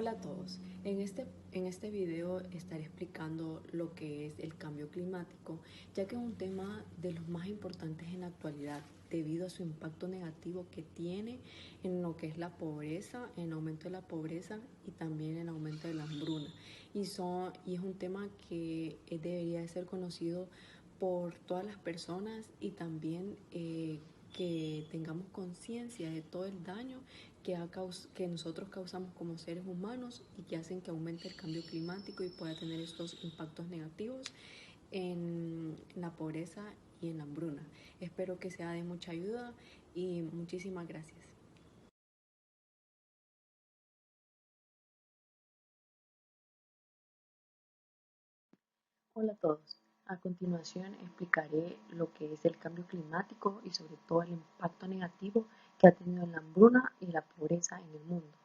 Hola a todos, en este video estaré explicando lo que es el cambio climático, ya que es un tema de los más importantes en la actualidad, debido a su impacto negativo que tiene en lo que es la pobreza, en el aumento de la pobreza y también en el aumento de la hambruna. Y es un tema que debería de ser conocido por todas las personas y también que tengamos conciencia de todo el daño que nosotros causamos como seres humanos y que hacen que aumente el cambio climático y pueda tener estos impactos negativos en la pobreza y en la hambruna. Espero que sea de mucha ayuda y muchísimas gracias. Hola a todos. A continuación explicaré lo que es el cambio climático y sobre todo el impacto negativo que ha tenido la hambruna y la pobreza en el mundo.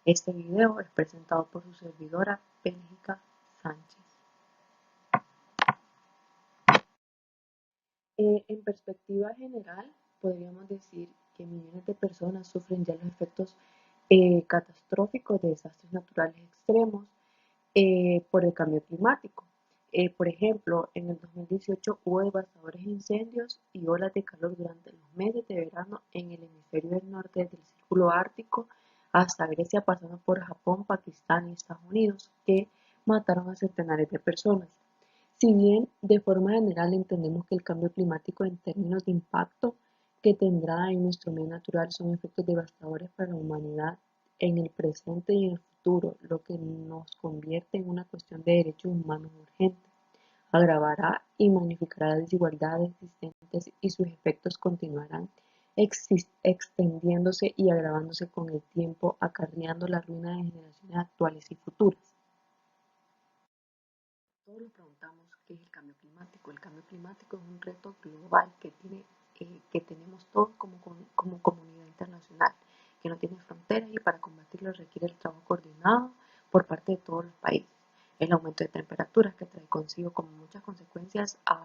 Este video es presentado por su servidora Bélgica Sánchez. En perspectiva general, podríamos decir que millones de personas sufren ya los efectos catastróficos de desastres naturales extremos por el cambio climático. Por ejemplo, en el 2018 hubo devastadores incendios y olas de calor durante los meses de verano en el hemisferio del norte del círculo ártico hasta Grecia, pasando por Japón, Pakistán y Estados Unidos, que mataron a centenares de personas. Si bien de forma general entendemos que el cambio climático en términos de impacto que tendrá en nuestro medio natural son efectos devastadores para la humanidad en el presente y en el futuro, lo que nos convierte en una cuestión de derechos humanos urgente, agravará y magnificará las desigualdades existentes y sus efectos continuarán extendiéndose y agravándose con el tiempo, acarreando la ruina de generaciones actuales y futuras. Todos nos preguntamos qué es el cambio climático. El cambio climático es un reto global que tenemos todos como comunidad internacional, que no tiene fronteras y para combatirlo requiere el trabajo coordinado por parte de todos los países. El aumento de temperaturas que trae consigo como muchas consecuencias a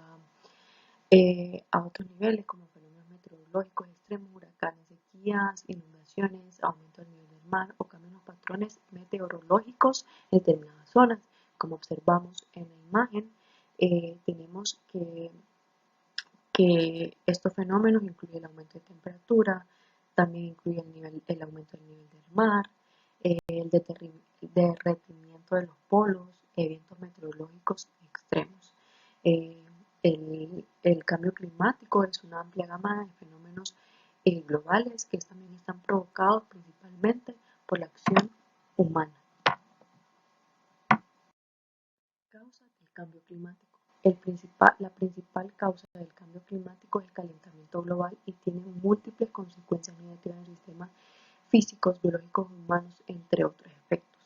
otros niveles como fenómenos meteorológicos extremos, huracanes, sequías, inundaciones, aumento del nivel del mar o cambios en los patrones meteorológicos en determinadas zonas. Como observamos en la imagen, tenemos que estos fenómenos incluyen el aumento de temperatura, también incluye el aumento del nivel del mar, el derretimiento de los polos, eventos meteorológicos extremos. Eh, el cambio climático es una amplia gama de fenómenos globales que también están provocados principalmente por la acción humana. Causas del cambio climático. La principal causa del cambio climático es el calentamiento global y tiene múltiples consecuencias negativas en sistemas físicos, biológicos, humanos, entre otros efectos.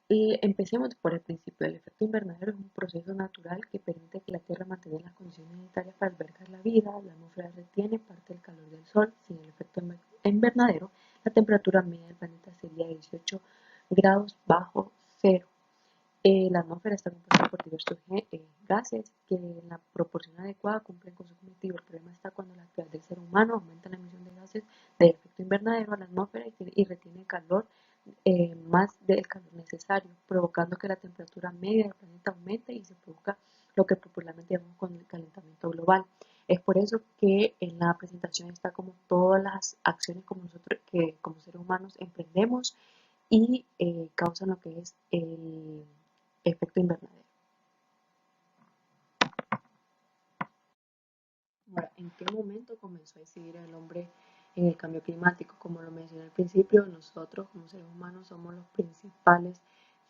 Empecemos por el principio. El efecto invernadero es un proceso natural que permite que la Tierra mantenga las condiciones necesarias para albergar la vida. La atmósfera retiene parte del calor del Sol. Sin el efecto invernadero, la temperatura media del planeta sería de 18 grados bajo cero. La atmósfera está compuesta por diversos gases que en la proporción adecuada cumplen con su cometido. El problema está cuando la actividad del ser humano aumenta la emisión de gases de efecto invernadero a la atmósfera y retiene calor más del calor necesario, provocando que la temperatura media del planeta aumente y se provoca lo que popularmente llamamos con el calentamiento global. Es por eso que en la presentación está como todas las acciones como nosotros que como seres humanos emprendemos y causan lo que es el efecto invernadero. Ahora, ¿en qué momento comenzó a incidir el hombre en el cambio climático? Como lo mencioné al principio, nosotros como seres humanos somos los principales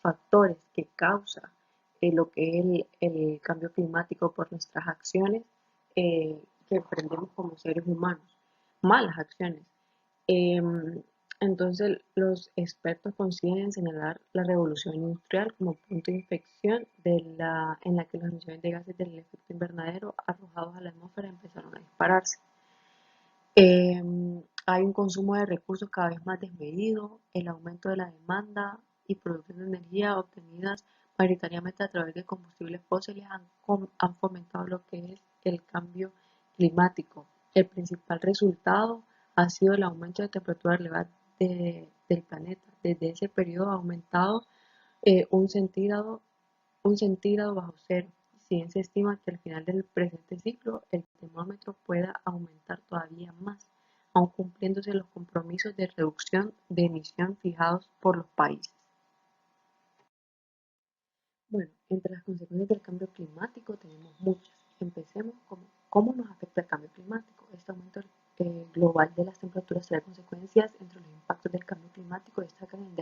factores que causa lo que es el cambio climático por nuestras acciones que emprendemos como seres humanos, malas acciones. Em, entonces, los expertos consiguen señalar la revolución industrial como punto de inflexión en la que las emisiones de gases del efecto invernadero arrojados a la atmósfera empezaron a dispararse. Hay un consumo de recursos cada vez más desmedido, el aumento de la demanda y producción de energía obtenidas mayoritariamente a través de combustibles fósiles han fomentado lo que es el cambio climático. El principal resultado ha sido el aumento de temperaturas del planeta. Desde ese periodo ha aumentado un centígrado bajo cero. Si bien se estima que al final del presente ciclo el termómetro pueda aumentar todavía más, aun cumpliéndose los compromisos de reducción de emisión fijados por los países. Bueno, entre las consecuencias del cambio climático tenemos muchas. Empecemos con cómo nos afecta el cambio climático. Este aumento global de las temperaturas trae consecuencias. Entre los impactos del cambio climático destacan el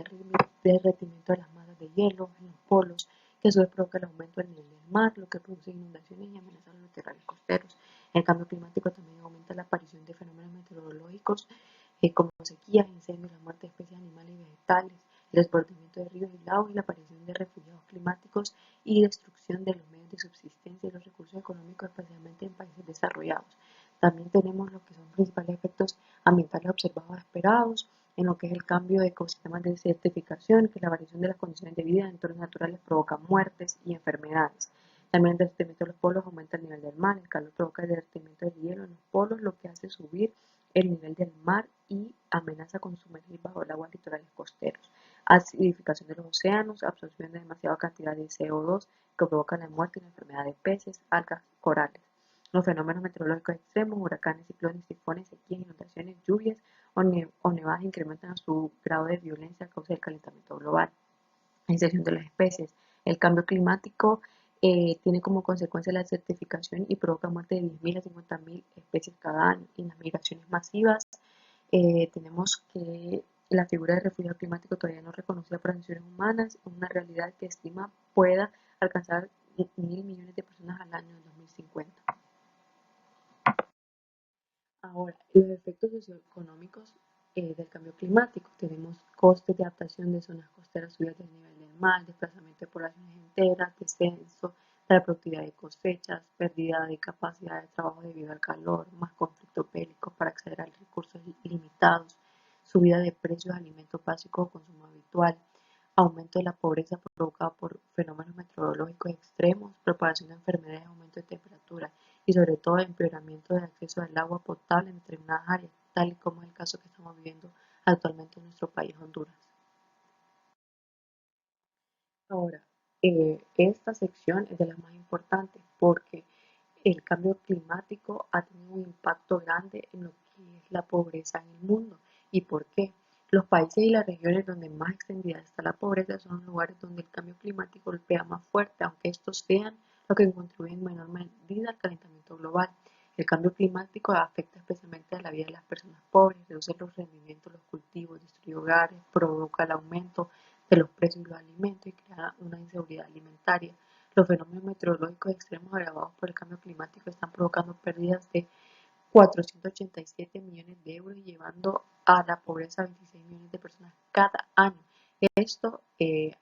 derretimiento de las masas de hielo en los polos, que a su vez provoca el aumento del nivel del mar, lo que produce inundaciones y amenaza los literales costeros. El cambio climático también aumenta la aparición de fenómenos meteorológicos como sequías, incendios, la muerte de especies animales y vegetales, el desbordamiento de ríos y lagos y la aparición de refugiados climáticos y destrucción de los medios de subsistencia y los recursos económicos, especialmente en países desarrollados. También tenemos lo que son principales efectos ambientales observados esperados, en lo que es el cambio de ecosistemas de desertificación, que la variación de las condiciones de vida en entornos naturales provoca muertes y enfermedades. También el derretimiento de los polos aumenta el nivel del mar, el calor provoca el derretimiento del hielo en los polos, lo que hace subir el nivel del mar y amenaza con sumergir bajo el agua litorales costeros. Acidificación de los océanos, absorción de demasiada cantidad de CO2 que provoca la muerte y la enfermedad de peces, algas, corales. Los fenómenos meteorológicos extremos, huracanes, ciclones, tifones, sequías, inundaciones, lluvias o nevadas incrementan su grado de violencia a causa del calentamiento global. La extinción de las especies. El cambio climático tiene como consecuencia la desertificación y provoca muerte de 10.000 a 50.000 especies cada año. Y las migraciones masivas, tenemos que la figura de refugio climático todavía no reconocida por las naciones humanas, una realidad que estima pueda alcanzar 1.000 millones de personas al año en 2050. Ahora, los efectos socioeconómicos del cambio climático. Tenemos costes de adaptación de zonas costeras, subidas del nivel del mar, desplazamiento de poblaciones enteras, descenso de la productividad de cosechas, pérdida de capacidad de trabajo debido al calor, más conflictos bélicos para acceder a recursos limitados, subida de precios de alimentos básicos o consumo habitual, aumento de la pobreza provocado por fenómenos meteorológicos extremos, propagación de enfermedades, aumento de temperatura y sobre todo empeoramiento del acceso al agua potable en determinadas áreas, tal y como es el caso que estamos viviendo actualmente en nuestro país, Honduras. Ahora, esta sección es de las más importantes porque el cambio climático ha tenido un impacto grande en lo que es la pobreza en el mundo. ¿Y por qué? Los países y las regiones donde más extendida está la pobreza son los lugares donde el cambio climático golpea más fuerte, aunque estos sean los que contribuyen en menor medida al calentamiento global. El cambio climático afecta especialmente a la vida de las personas pobres, reduce los rendimientos de los cultivos, destruye hogares, provoca el aumento de los precios de los alimentos y crea una inseguridad alimentaria. Los fenómenos meteorológicos extremos agravados por el cambio climático están provocando pérdidas de 487 millones de euros y llevando a la pobreza a 26 millones de personas cada año. Esto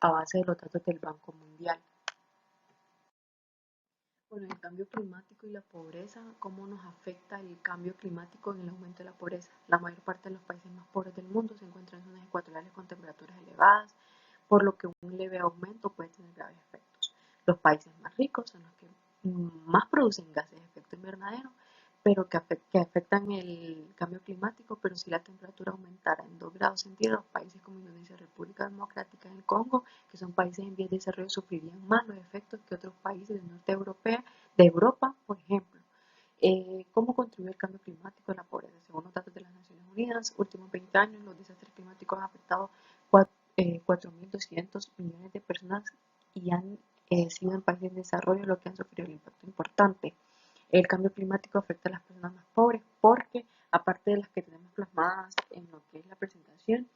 a base de los datos del Banco Mundial. Bueno, el cambio climático y la pobreza, ¿cómo nos afecta el cambio climático en el aumento de la pobreza? La mayor parte de los países más pobres del mundo se encuentran en zonas ecuatoriales con temperaturas elevadas, por lo que un leve aumento puede tener graves efectos. Los países más ricos son los que más producen gases de efecto invernadero, pero que afectan el cambio climático, pero si la temperatura aumentara en 2 grados centígrados, países como Indonesia, República Democrática del Congo, que son países en vías de desarrollo, sufrirían más los efectos que otros países del norte europeo, de Europa, por ejemplo. ¿Cómo contribuye el cambio climático a la pobreza? Según los datos de las Naciones Unidas, últimos 20 años, los desastres climáticos han afectado 4.200 millones de personas y han sido en países en desarrollo lo que han sufrido el impacto importante. El cambio climático afecta a las personas más pobres porque, aparte de las que tenemos plasmadas en lo que es la presentación,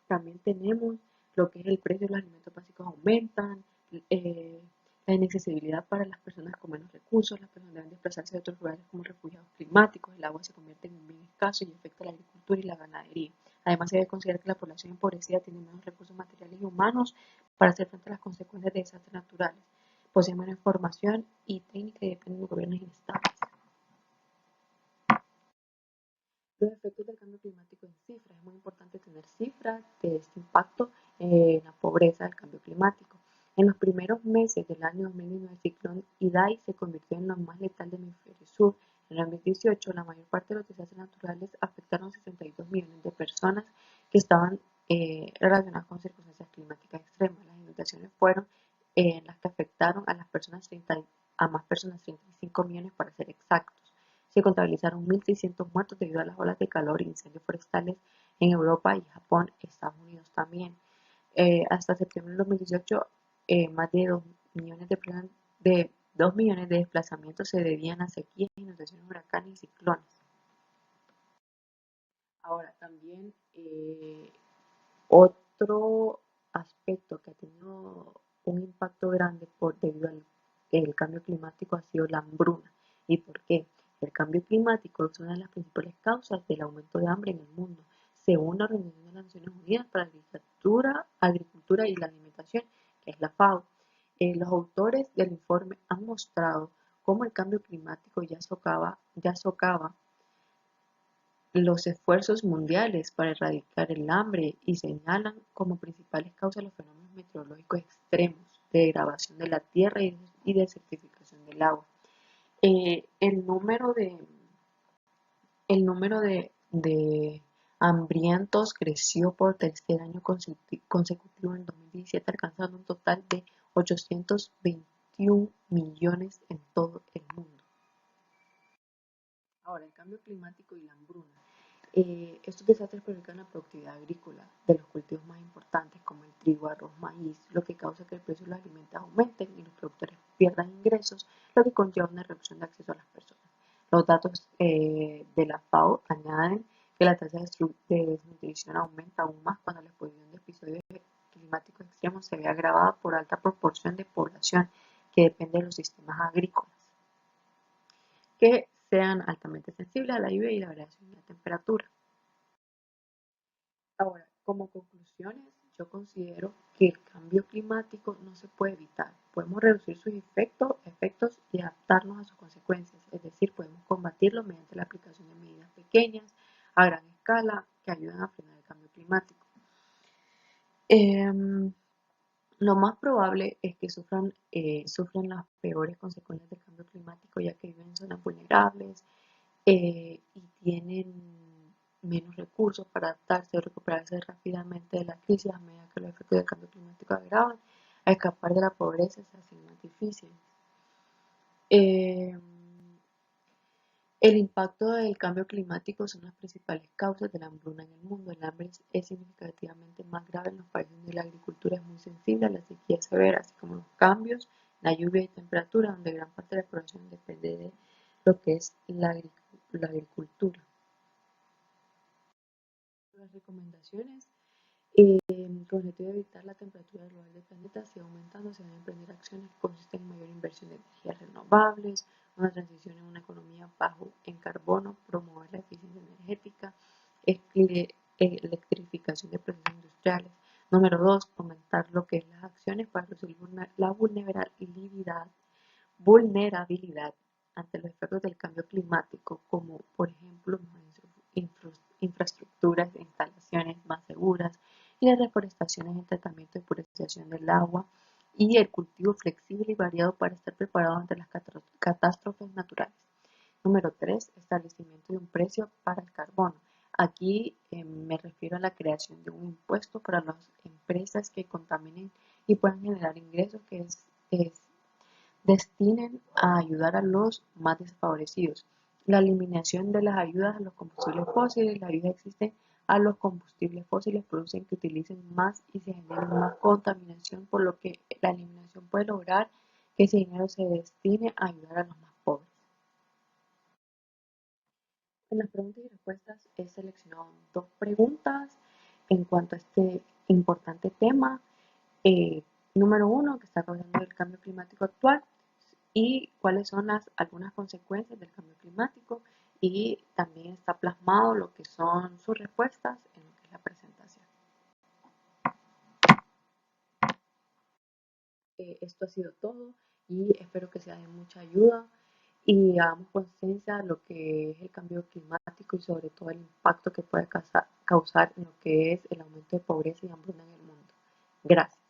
también tenemos lo que es el precio de los alimentos básicos aumentan, la inaccesibilidad para las personas con menos recursos, las personas deben desplazarse de otros lugares como refugiados climáticos, el agua se convierte en un bien escaso y afecta a la agricultura y la ganadería. Además, se debe considerar que la población empobrecida tiene menos recursos materiales y humanos para hacer frente a las consecuencias de desastres naturales, poseen menos información y técnica y dependen de gobiernos inestables. Los efectos del cambio climático en cifras. Es muy importante tener cifras de este impacto en la pobreza del cambio climático. En los primeros meses del año 2019, el ciclón Idai se convirtió en lo más letal del hemisferio sur. En el 2018, la mayor parte de los desastres naturales afectaron a 62 millones de personas que estaban relacionadas con circunstancias climáticas extremas. Las inundaciones fueron las que afectaron a las personas a más personas, 35 millones para ser exactos. Se contabilizaron 1.600 muertos debido a las olas de calor e incendios forestales en Europa y Japón, Estados Unidos también. Hasta septiembre del 2018, más de 2 millones de 2 millones de desplazamientos se debían a sequías, inundaciones, huracanes y ciclones. Ahora, también otro aspecto que ha tenido un impacto grande debido al el cambio climático ha sido la hambruna. ¿Y por qué? El cambio climático es una de las principales causas del aumento de hambre en el mundo, según la Organización de las Naciones Unidas para la Agricultura y la Alimentación, que es la FAO. Los autores del informe han mostrado cómo el cambio climático ya socava los esfuerzos mundiales para erradicar el hambre y señalan como principales causas los fenómenos meteorológicos extremos, de degradación de la tierra y desertificación del agua. Eh, el número de, el número de hambrientos creció por tercer año consecutivo en 2017, alcanzando un total de 821 millones en todo el mundo. Ahora, el cambio climático y la hambruna. Estos desastres perjudican la productividad agrícola de los cultivos más importantes como el trigo, arroz, maíz, lo que causa que el precio de los alimentos aumenten y los productores pierdan ingresos, lo que conlleva una reducción de acceso a las personas. Los datos de la FAO añaden que la tasa de desnutrición aumenta aún más cuando la exposición de episodios climáticos extremos se ve agravada por alta proporción de población que depende de los sistemas agrícolas, que sean altamente sensibles a la lluvia y la variación de la temperatura. Ahora, como conclusiones, yo considero que el cambio climático no se puede evitar. Podemos reducir sus efectos y adaptarnos a sus consecuencias. Es decir, podemos combatirlo mediante la aplicación de medidas pequeñas, a gran escala, que ayuden a frenar el cambio climático. Lo más probable es que sufran las peores consecuencias del cambio climático, ya que viven en zonas vulnerables, y tienen menos recursos para adaptarse o recuperarse rápidamente de la crisis a medida que los efectos del cambio climático agravan, a escapar de la pobreza se hace más difícil. Eh, el impacto del cambio climático son las principales causas de la hambruna en el mundo. El hambre es significativamente más grave en los países donde la agricultura es muy sensible a la sequía severa, así como los cambios, la lluvia y temperatura, donde gran parte de la población depende de lo que es la agricultura. Las recomendaciones, con el objetivo de evitar la temperatura global del planeta sigue aumentando, se deben emprender acciones que consisten en mayor inversión de energías renovables, una transición en una economía bajo en carbono, promover la eficiencia energética, electrificación de procesos industriales. Número 2, aumentar lo que es las acciones para reducir la vulnerabilidad ante los efectos del cambio climático, como por ejemplo infraestructuras e instalaciones más seguras y las reforestaciones en tratamiento y purificación del agua y el cultivo flexible y variado para estar preparado ante las catástrofes naturales. Número 3, establecimiento de un precio para el carbono. Aquí me refiero a la creación de un impuesto para las empresas que contaminen y puedan generar ingresos que destinen a ayudar a los más desfavorecidos. La eliminación de las ayudas a los combustibles fósiles. Las ayudas existen a los combustibles fósiles producen que utilicen más y se genere más contaminación, por lo que la eliminación puede lograr que ese dinero se destine a ayudar a los más pobres. En las preguntas y respuestas he seleccionado 2 preguntas en cuanto a este importante tema. Eh, Número 1, ¿qué está causando el cambio climático actual? Y cuáles son algunas consecuencias del cambio climático, y también está plasmado lo que son sus respuestas en lo que es la presentación. Esto ha sido todo y espero que sea de mucha ayuda y hagamos conciencia de lo que es el cambio climático y sobre todo el impacto que puede causar en lo que es el aumento de pobreza y hambruna en el mundo. Gracias.